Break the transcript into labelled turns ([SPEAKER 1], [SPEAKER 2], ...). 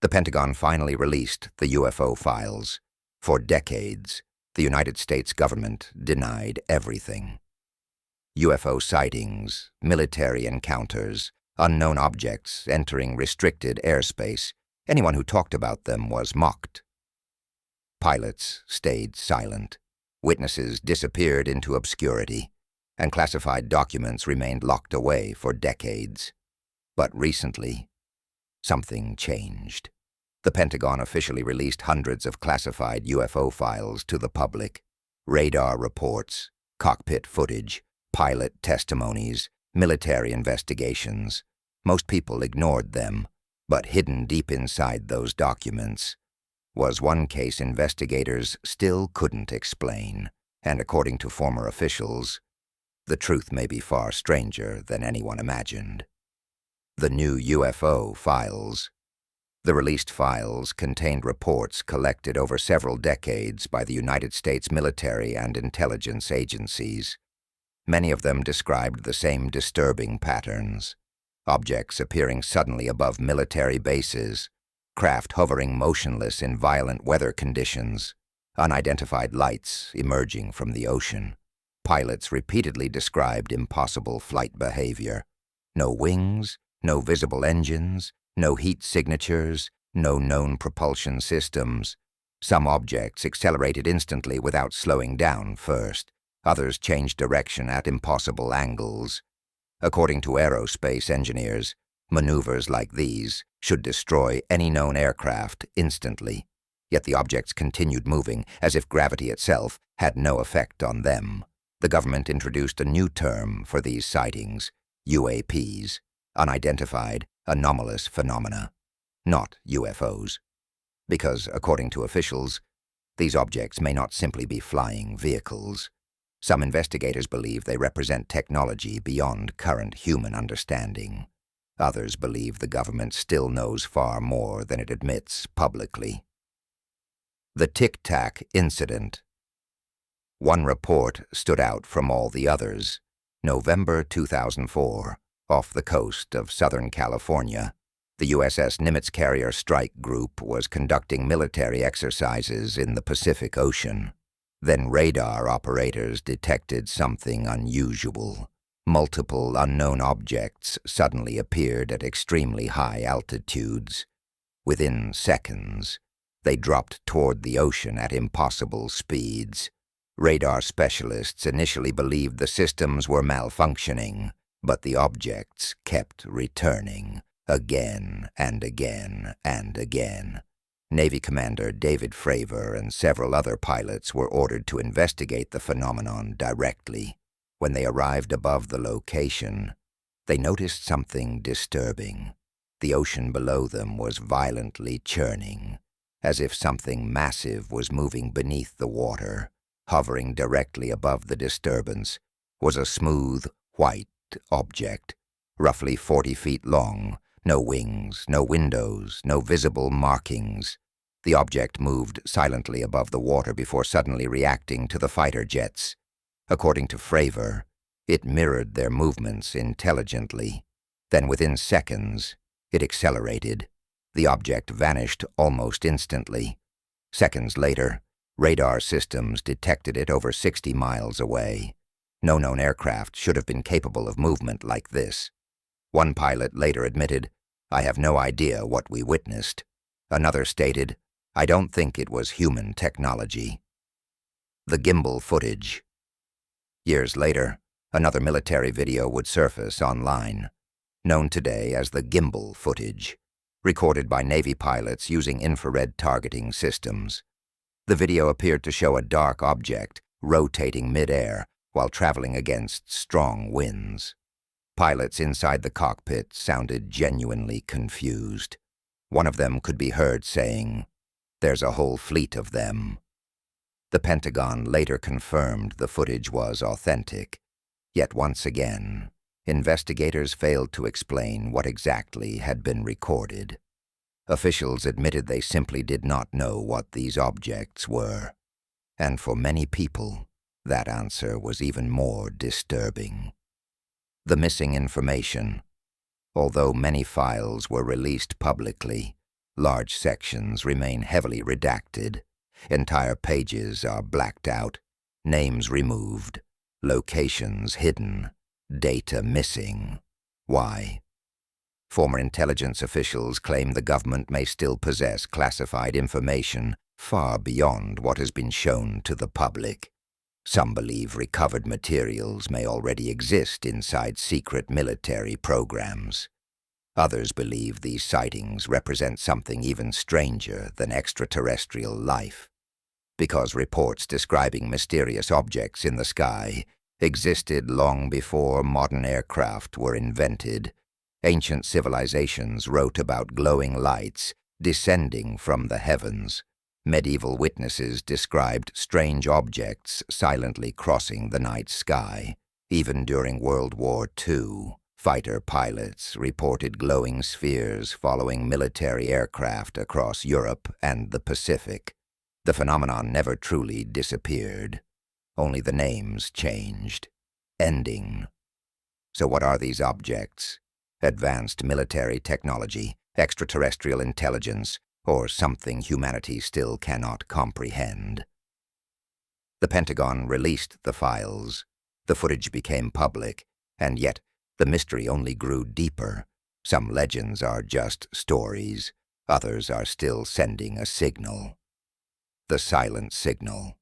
[SPEAKER 1] The Pentagon finally released the UFO files. For decades, the United States government denied everything. UFO sightings, military encounters, unknown objects entering restricted airspace. Anyone who talked about them was mocked. Pilots stayed silent. Witnesses disappeared into obscurity, and classified documents remained locked away for decades. But recently, something changed. The Pentagon officially released hundreds of classified UFO files to the public. Radar reports, cockpit footage, pilot testimonies, military investigations. Most people ignored them, but hidden deep inside those documents was one case investigators still couldn't explain, and according to former officials, the truth may be far stranger than anyone imagined. The new UFO files. The released files contained reports collected over several decades by the United States military and intelligence agencies. Many of them described the same disturbing patterns: objects appearing suddenly above military bases, craft hovering motionless in violent weather conditions, unidentified lights emerging from the ocean. Pilots repeatedly described impossible flight behavior. No wings, no visible engines, no heat signatures, no known propulsion systems. Some objects accelerated instantly without slowing down first. Others changed direction at impossible angles. According to aerospace engineers, maneuvers like these should destroy any known aircraft instantly. Yet the objects continued moving as if gravity itself had no effect on them. The government introduced a new term for these sightings: UAPs, unidentified anomalous phenomena, not UFOs. Because, according to officials, these objects may not simply be flying vehicles. Some investigators believe they represent technology beyond current human understanding. Others believe the government still knows far more than it admits publicly. The Tic Tac incident. One report stood out from all the others. November 2004, off the coast of Southern California, the USS Nimitz Carrier Strike Group was conducting military exercises in the Pacific Ocean. Then radar operators detected something unusual. Multiple unknown objects suddenly appeared at extremely high altitudes. Within seconds, they dropped toward the ocean at impossible speeds. Radar specialists initially believed the systems were malfunctioning, but the objects kept returning, again and again and again. Navy Commander David Fravor and several other pilots were ordered to investigate the phenomenon directly. When they arrived above the location, they noticed something disturbing. The ocean below them was violently churning, as if something massive was moving beneath the water. Hovering directly above the disturbance was a smooth, white object, roughly 40 feet long. No wings, no windows, no visible markings. The object moved silently above the water before suddenly reacting to the fighter jets. According to Fravor, it mirrored their movements intelligently. Then within seconds, it accelerated. The object vanished almost instantly. Seconds later, radar systems detected it over 60 miles away. No known aircraft should have been capable of movement like this. One pilot later admitted, "I have no idea what we witnessed." Another stated, "I don't think it was human technology." The gimbal footage. Years later, another military video would surface online, known today as the gimbal footage, recorded by Navy pilots using infrared targeting systems. The video appeared to show a dark object rotating mid-air while traveling against strong winds. Pilots inside the cockpit sounded genuinely confused. One of them could be heard saying, "There's a whole fleet of them." The Pentagon later confirmed the footage was authentic. Yet once again, investigators failed to explain what exactly had been recorded. Officials admitted they simply did not know what these objects were. And for many people, that answer was even more disturbing. The missing information. Although many files were released publicly, Large sections remain heavily redacted. Entire pages are blacked out, names removed, locations hidden, data missing. Why? Former intelligence officials claim the government may still possess classified information far beyond what has been shown to the public. Some believe recovered materials may already exist inside secret military programs. Others believe these sightings represent something even stranger than extraterrestrial life, because reports describing mysterious objects in the sky existed long before modern aircraft were invented. Ancient civilizations wrote about glowing lights descending from the heavens. Medieval witnesses described strange objects silently crossing the night sky. Even during World War II, fighter pilots reported glowing spheres following military aircraft across Europe and the Pacific. The phenomenon never truly disappeared. Only the names changed. Ending. So what are these objects? Advanced military technology, extraterrestrial intelligence, or something humanity still cannot comprehend? The Pentagon released the files. The footage became public, and yet the mystery only grew deeper. Some legends are just stories. Others are still sending a signal. The silent signal.